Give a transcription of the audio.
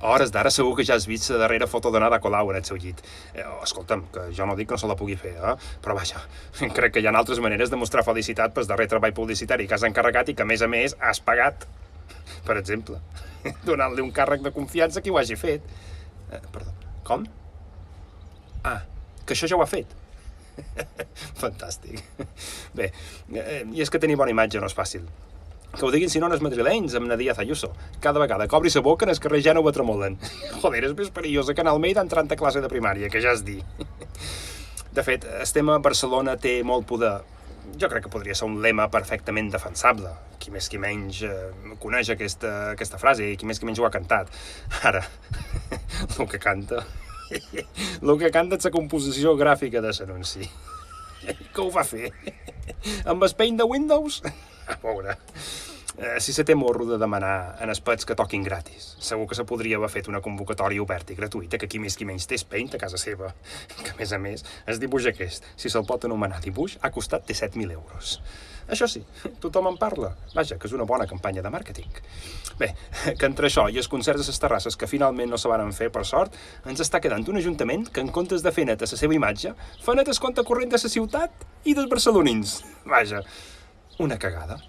hores d'ara segur que ja has vist la darrera foto de Nada Colau en el seu llit. Escolta'm, que jo no dic que no se la pugui fer, però vaja, crec que hi ha altres maneres de mostrar felicitat pel darrer treball publicitari que has encarregat i que, a més, has pagat. Per exemple, donant-li un càrrec de confiança a qui ho hagi fet. Perdó, com? Que això ja ho ha fet. Fantàstic. Bé, i és que tenir bona imatge no és fàcil. Que ho diguin si no els madrilenys, amb Nadia Ayuso. Cada vegada que obri sa boca en el carrer ja no ho tremolen. Joder, és més perillós que en Almeida entrant a classe de primària, que ja es dir. De fet, el tema Barcelona té molt poder. Jo crec que podria ser un lema perfectament defensable. Qui més qui menys coneix aquesta frase i qui més qui menys ho ha cantat. Ara, el que canta és la composició gràfica de l'anunci. Que ho va fer? Amb el paint de Windows? Pobre. Si se té morro de demanar en els pets que toquin gratis. Segur que se podria haver fet una convocatòria oberta i gratuïta que qui més qui menys té Paint a casa seva. Que, a més, el dibuix aquest, si se'l pot anomenar dibuix, ha costat 17.000 euros. Això sí, tothom en parla. Vaja, que és una bona campanya de màrqueting. Bé, que entre això i els concerts a les terrasses que finalment no se van fer, per sort, ens està quedant un ajuntament que, en comptes de fer net a la seva imatge, fa net el compte corrent de la ciutat i dels barcelonins. Vaja, una cagada.